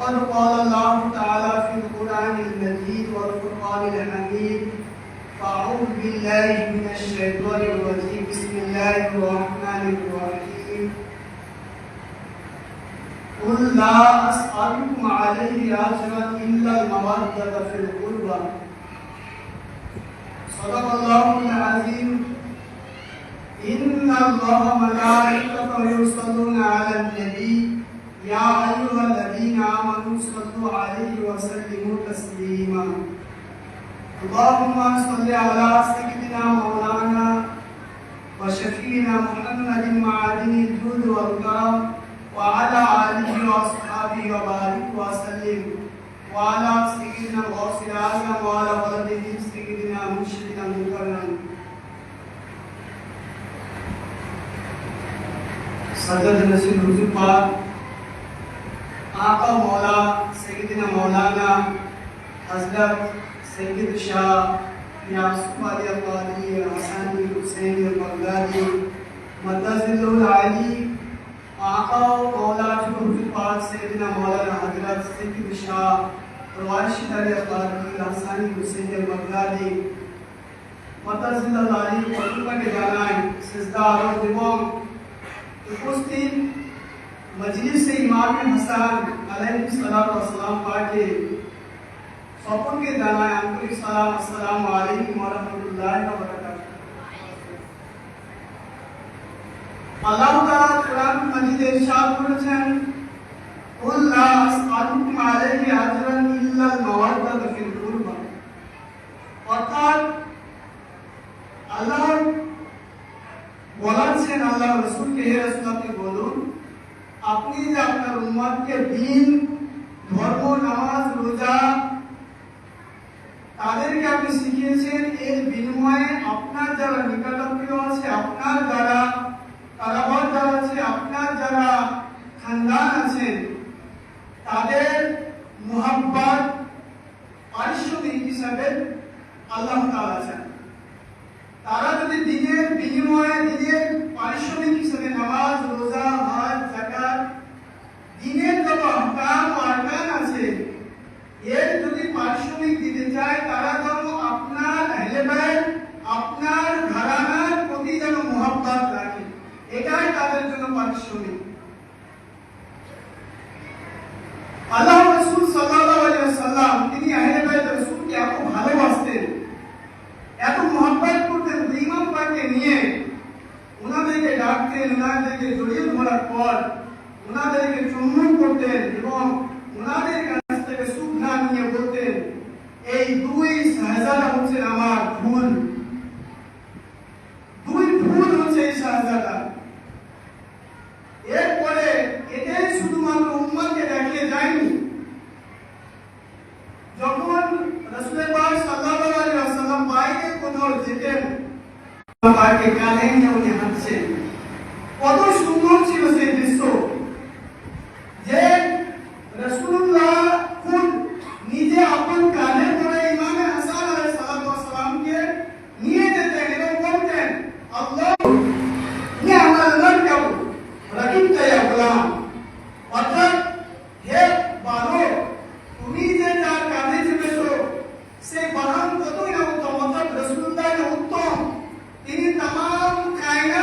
فقد قال الله تعالى في القرآن المجيد والفرقان الحميد فأعوذ بالله من الشيطان الرجيم بسم الله الرحمن الرحيم قل لا أسألكم عليه أجرا إلا المودة في القربى صدق الله العظيم إن الله وملائكته يصلون على النبي يا أيها الذين آمنوا صلوا عليه وسلموا تسليما اللهم صل على سيدنا مولانا وشفينا محمد معدن الجود والكرم وعلى آله وأصحابه وبارك وسلم وعلى سيدنا الغوث الأعظم وعلى ولده سيدنا مرشدنا المكرم सदर नसीब हुजूर पाक आका मौला सैयदना मौलाना हजरत सैयद शाह यासूफ अली अब्बादी हसनी हुसैनी बगदादी मदजिलुल आली आका मौला हुजूर पाक सैयदना मौलाना हजरत सैयद शाह राशिद अली अब्बादी हसनी हुसैनी बगदादी मदजिलुल आली पटुका के जानाय सिजदा और दिवान उपस्थित मजलिस इमाम हसन अलैहिस्सलाम पाके সকল के জানাই আন্তরিক সালাম আসসালামু আলাইকুম ওয়া রাহমাতুল্লাহি ওয়া বারাকাতুহু আল্লাহ তাআলা কোরআন মাজিদে ইরশাদ করেছেন কুল লা আসআলুকুম আলাইহি আজরান ইল্লা আল মাওয়াদ্দাতা ফিল কুরবা অর্থাৎ আল্লাহ বলেছেন আল্লাহ রাসূলকে হে রাসূল আপনি বলুন আপনি যে আপনার উম্মতকে দ্বীন ধর্ম নামাজ রোজা তাদেরকে আপনি শিখিয়েছেন এর বিনিময়ে আপনার যারা নিকটাত্মীয় আছে আপনার যারা কারাবার যারা আছে আপনার যারা খানদান আছেন তাদের মুহাব্বত পারিশ্রমিক হিসাবে আল্লাহ তাআলা চান তারা যদি দিনের বিনিময়ে দিনের পারিশ্রমিক হিসেবে নামাজ রোজা হজ যাকাত দিনের যত আহকাম ও আরকান আছে এর যদি পারিশ্রমিক দিতে চায় তারা যেন আপনার আহলে বাইত আপনার ঘরানার প্রতি যেন মুহাব্বত রাখে এটাই তাদের জন্য পারিশ্রমিক আল্লাহ রাসূল সাল্লাল্লাহু আলাইহি ওয়াসাল্লাম তিনি আহলে বাইত রাসূলকে এত ভালোবাসতেন এত মুহাব্বত করতেন ইমাম পাককে নিয়ে ওনাদেরকে ডাকতেন ওনাদেরকে জড়িয়ে ধরার পর ওনাদেরকে চুম্বন করতেন এবং ওনাদের কাছ থেকে সুঘ্রাণ নিয়ে বলতেন এই দুই শাহজাদা হচ্ছে আমার ফুল দুই ফুল হচ্ছে এই শাহজাদা এরপরে এটাই শুধুমাত্র উম্মতকে দেখিয়ে যায়নি যখন রাসূল পাক সাল্লাল্লাহু আলাইহি ওয়াসাল্লাম বাইরে কোথাও যেতেন পাকে কানে নিয়ে উনি হাঁটছেন কত সুন্দর ছিল সেই দৃশ্য যে রাসূলুল্লাহ খুদ নিজে আপন কাঁধে ধরে ইমাম হাসান আলাইহিস সালামকে নিয়ে যেতেন এবং বলতেন আল্লাহ ইয়া আল্লাহ কাবু রাকিবতা ইয়া গোলাম অর্থাৎ হে বালো তুমি যে যার কাঁধে চেপেছো সেই বাহন কতই না উত্তম অর্থাৎ রাসূলুল্লাহ উত্তম তিনি तमाम কায়নাত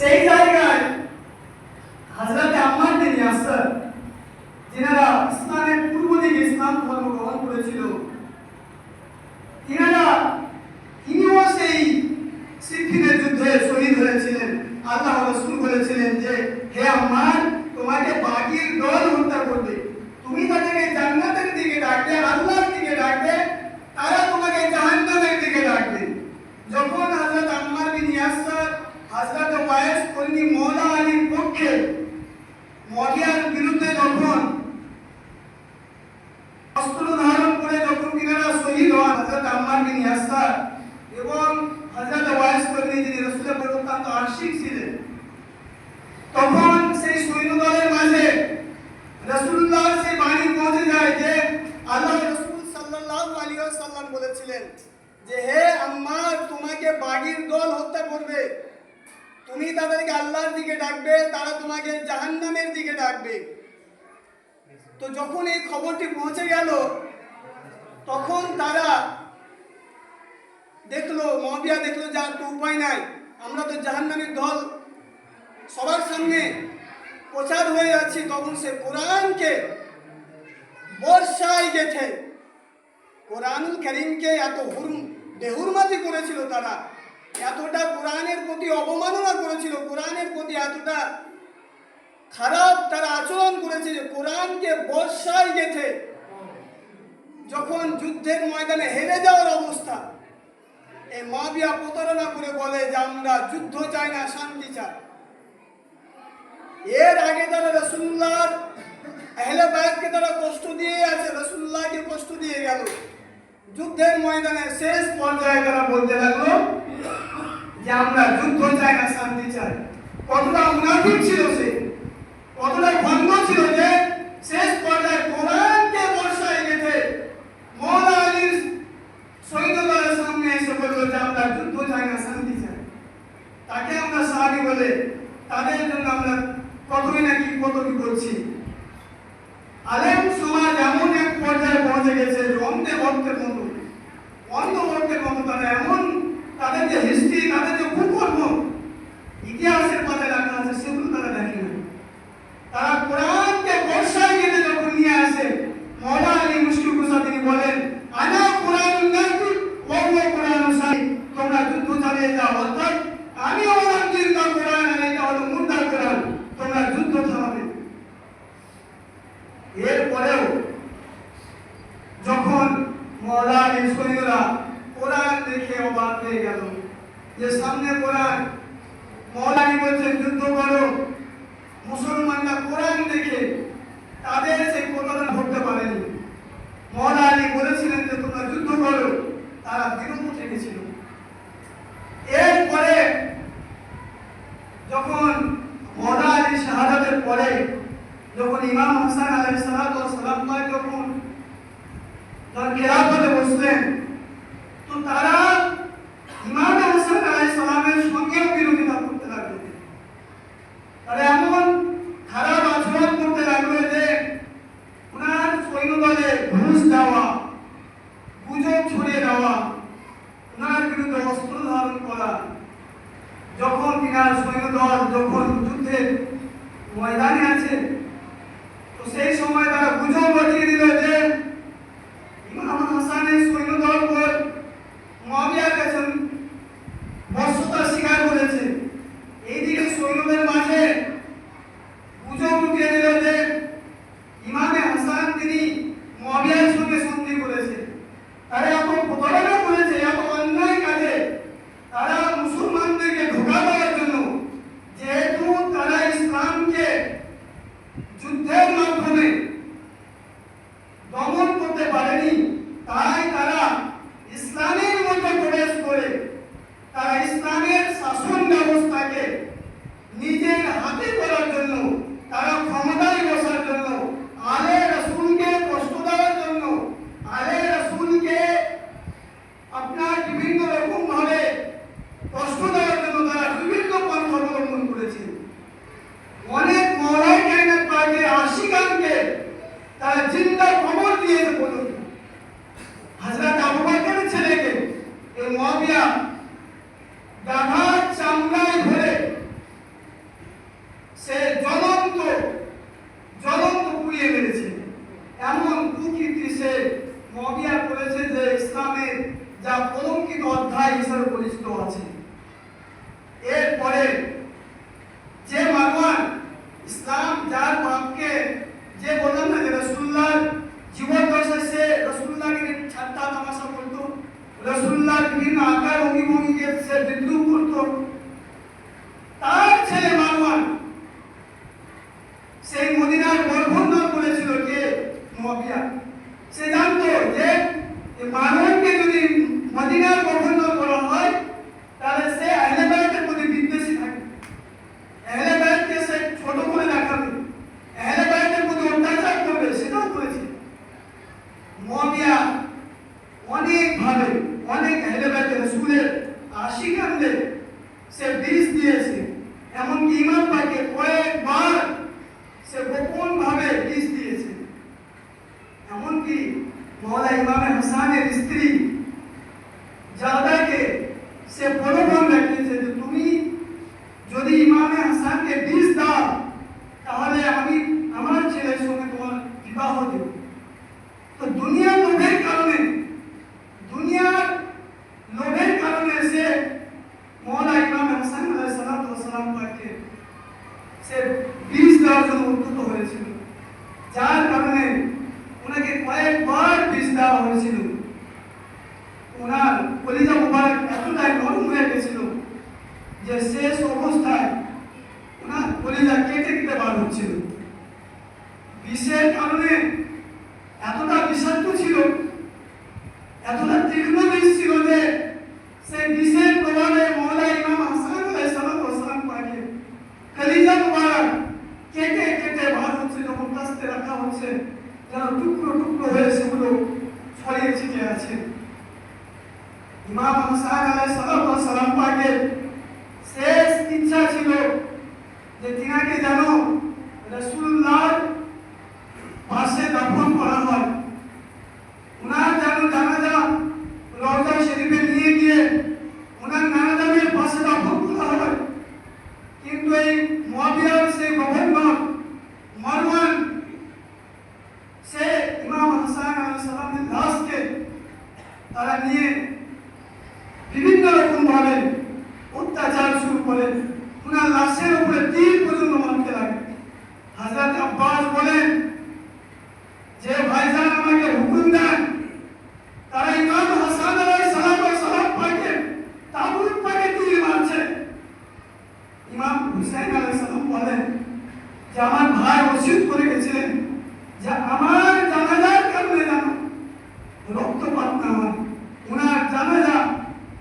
সেই জায়গায় হযরত আম্মার বিন ইয়াসির যিনারা ইসলামের পূর্ব দিকে ইসলাম ধর্ম গ্রহণ করেছিল, তিনিও সেই সিফিনের যুদ্ধে শহীদ হয়েছিলেন। আল্লাহ রাসূল বলেছিলেন যে হে আম্মার, তোমাকে বাগীর দল হত্যা করবে, তুমি তাদেরকে জান্নাতের দিকে ডাকবে, আল্লাহর দিকে ডাকবে, তারা তোমাকে জাহান্নামের দিকে ডাকবে। যখন হযরত আম্মার বিন ইয়াসির হযরত ওয়াইস কর্ণী মওলা আলীর পক্ষে মুআবিয়ার বিরুদ্ধে যখন অস্ত্র ধারণ করে যখন তিনারা শহীদ হন, হযরত আম্মার বিন ইয়াসির এবং হযরত ওয়াইস কর্ণী যিনি রাসূলের অত্যন্ত আশিক ছিলেন, তখন সেই সৈন্যদলের মাঝে রাসূলুল্লাহর সেই বাণী পৌঁছে যায় যে আল্লাহ রাসূল সাল্লাল্লাহু আলাইহি ওয়াসাল্লাম বলেছিলেন যে হে আম্মার, তোমাকে বাগীর দল হত্যা করবে, তুমি তাদেরকে আল্লাহর দিকে ডাকবে, তারা তোমাকে জাহান্নামের দিকে ডাকবে। তো যখন এই খবরটি পৌঁছে গেল, তখন তারা দেখলো, মুআবিয়া দেখলো যে আর তো উপায় নাই, আমরা তো জাহান্নামের দল সবার সামনে প্রচার হয়ে যাচ্ছি। তখন সে কোরআনকে বর্ষায় গেথে কোরআনুল কারীমকে এত বেহুরমাতি করেছিল, তারা এতটা কোরআনের প্রতি অবমাননা করেছিল, কোরআনের প্রতি এতটা খারাপ তারা আচরণ করেছে যে কোরআনকে বর্ষায় গেথে যখন যুদ্ধের ময়দানে হেরে যাওয়ার অবস্থা, এই মুআবিয়া প্রতারণা করে বলে যে আমরা যুদ্ধ চাই না, শান্তি চাই। এর আগে তারা রাসূলুল্লাহর আহলে বায়তকে তারা কষ্ট দিয়ে আছে, রাসূলুল্লাহকে কষ্ট দিয়ে গেল। যুদ্ধের ময়দানে শেষ পর্যায়ে তারা বলতে লাগলো যে আমরা যুদ্ধ চাই না, শান্তি চাই। কতটা মুনাফিক ছিল সে, কতটা ভণ্ড ছিল যে শেষ পর্যায়ে কোরআনকে বর্ষায় গেথে মওলা আলীর সৈন্যদলের সামনে এসে বললো যে আমরা যুদ্ধ চাই না, শান্তি চাই। তাকে আমরা সাহাবী বলে, তাদের জন্য আমরা কতই নাকি কত কি বলছি। আলেম সমাজ এমন এক পর্যায়ে পৌঁছে গেছে যে অন্ধভক্তের মতো তারা এমন, তাদের যে হিস্ট্রি, তাদের যে কুকর্ম ইতিহাসের পাতায় লেখা আছে, সেগুলো তারা দেখে না। তারা কোরআনকে বর্ষায় গেলে যখন নিয়ে আসে, মওলা আলী মুশকিল কুসা তিনি বলেন আনা কোরআনুন নাতি ওয়া হুয়া কোরআনুন সাহি, তোমরা যুদ্ধ চালিয়ে যাও, অর্থাৎ আমি অবতীর্ণ জিন্দা কোরআন আর এটা হলো মুর্দা কোরআন, তোমরা যুদ্ধ থামাবে। এরপরেও যখন মওলা আলীর সৈন্যরা কোরআন দেখে অবাক হয়ে গেল যে সামনে কোরআন, মওলা আলী বলছেন যুদ্ধ করো, মুসলমানরা কোরআন দেখে তাদের সেই প্রতারণা ধরতে পারেনি। মওলা আলী বলেছিলেন যে তোমরা যুদ্ধ করো, তারা বিরত থেকেছিল। এরপরে যখন মওলা আলী শাহাদাতের পরে যখন ইমাম হাসান আলাইহিস সালাম যখন খেলাফতে বসলেন, তো তারা ইমাম হাসান আলাইহিস সালামের সঙ্গে বিরোধিতা করতে লাগলো। তারা এমন খারাপ আচরণ করতে লাগলো যে ওনার সৈন্যদলে ঘুষ দেওয়া, গুজব ছড়িয়ে দেওয়া, ওনার বিরুদ্ধে অস্ত্র ধারণ করা। যখন তিনার সৈন্যদল যখন যুদ্ধের ময়দানে আছে, তো সেই সময় তারা গুজব রটিয়ে দিল যে ইমাম হাসানের সৈন্যদল মুআবিয়ার কাছে বর্ষতা স্বীকার করেছে। এইদিকে সৈন্যদের মাঝে গুজব রটিয়ে দিল যে ইমামে হাসান তিনি মুআবিয়ার সঙ্গে সন্ধি করেছে। তারা এত প্রতারণা করেছে, এত অন্যায় কাজে তারা মুসলমানদেরকে ধোঁকা দেওয়ার জন্য, যেহেতু তারা ইসলামকে যুদ্ধের মাধ্যমে দমন করতে পারেনি, তাই তারা ইসলামের মধ্যে প্রবেশ করে তারা ইসলামের শাসন ব্যবস্থাকে নিজের হাতে করার জন্য, তারা ক্ষমতায় বসার জন্য, আলে রাসূলকে কষ্ট দেওয়ার জন্য, আলে রাসূলকে আপনার বিভিন্ন রকম ভাবে কষ্ট দেওয়ার জন্য তারা বিভিন্ন পন্থা অবলম্বন করেছে। অনেক মওলাই কায়নাত পাকের আশিকানকে তারা জিন্দা কবর দিয়েছে। বলুন, হযরত আবু বকরের ছেলেকে এই মুআবিয়া গাধার চামড়ায় ধরে হিসাবে পরিচিত আছে। এরপরে যে মারওয়ান ইসলাম যার বাপকে যে বললাম না যে রাসূলুল্লাহ জীবন দশায় সে রাসূলুল্লাহকে ঠাট্টা তামাশা করতো, রাসূলুল্লাহ বিভিন্ন আকার অঙ্গিভঙ্গিকে সে বিদ্রুপ করতো, তার ছেলে মারওয়ান সেই মদিনার গভর্নর বলেছিল যে মুয়াবিয়া, সে জানতো যে মারওয়ানকে যদি মদিনার গভর্নর করা হয় তাহলে সে আহলে বাইতের প্রতি বিদ্বেষী থাকবে, আহলে বাইতকে সে ছোট করে দেখাবে, আহলে বাইতের প্রতি অত্যাচার করবে, সেটাও করেছে। মুয়াবিয়া অনেকভাবে অনেক আহলে বাইত রাসূলের আশিকানদের সে বিষ দিয়েছে, এমনকি ইমাম পাকে কয়েকবার সে গোপন ভাবে বিষ দিয়েছে। এমনকি মওলা ইমাম হাসানের স্ত্রী জাদাকে সে প্রলোভন দেখিয়েছে যে তুমি যদি ইমাম হাসানকে বিষ দাও তাহলে আমি আমার ছেলের সঙ্গে তোমার বিবাহ দেব। তো দুনিয়ার লোভের কারণে সে মওলা ইমাম হাসান আলাইহিস সালাম পাকে সে বিষ দেওয়ার জন্য উদ্যত হয়েছিল, যার কারণে ওনাকে কয়েকবার বিষ দেওয়া হয়েছিল। ওনার কলিজা মুবারক এতটাই নরম হয়ে গেছিল যে শেষ অবস্থায় ওনার কলিজা কেটে কেটে বার হচ্ছিল। বিষের কারণে এতটা বিষাক্ত ছিল, এতটা তীক্ষ্ণ বিষ ছিল যে সেই বিষের প্রভাবে মওলা ইমাম হাসান আলাইহিস সালাম পাকে কলিজা মুবারক কেটে কেটে বার হচ্ছে, যখন কাস্তে রাখা হচ্ছে যেন টুকরো টুকরো হয়ে সেগুলো ছড়িয়ে ছিটিয়ে আছে। ইমাম হাসান আলাইহিস সালাম পাকের শেষ ইচ্ছা ছিল যে তিনাকে যেন রাসূলুল্লাহর পাশে দাফন করা হয়, ওনার যেন জানাজা রওজা শরীফে নিয়ে গিয়ে ওনার নানাজানের পাশে দাফন করা হয়। কিন্তু এই মুয়াবিয়ার সেই গভর্নর মারওয়ান সে ইমাম হাসান আলাইহিস সালামের লাশকে তারা নিয়ে বিভিন্ন রকম ভাবে অত্যাচার শুরু করে, ওনার লাশের উপরে তীর পর্যন্ত মারতে লাগে। হযরত আব্বাস বলেন যে ভাইজান আমাকে হুকুম দেন, তারা ইমাম হাসান আলাইহিস সালাম পাকে তাবুত পাকে তীর মারছে। ইমাম হুসাইন আলাইহিস সালাম বলেন যে আমার ভাই ওসিয়ত করে গেছিলেন যে আমার জানাজার কারণে যেন রক্তপাত না হয়। ওনার জানাজা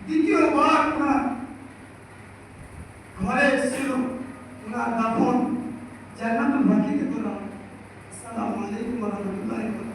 দ্বিতীয়বার ওনার ঘরে ছিল, ওনার দাফন জান্নাতুল বাকিতে করা। আসসালামু আলাইকুম ওয়া রাহমাতুল্লাহি ওয়া বারাকাতুহু।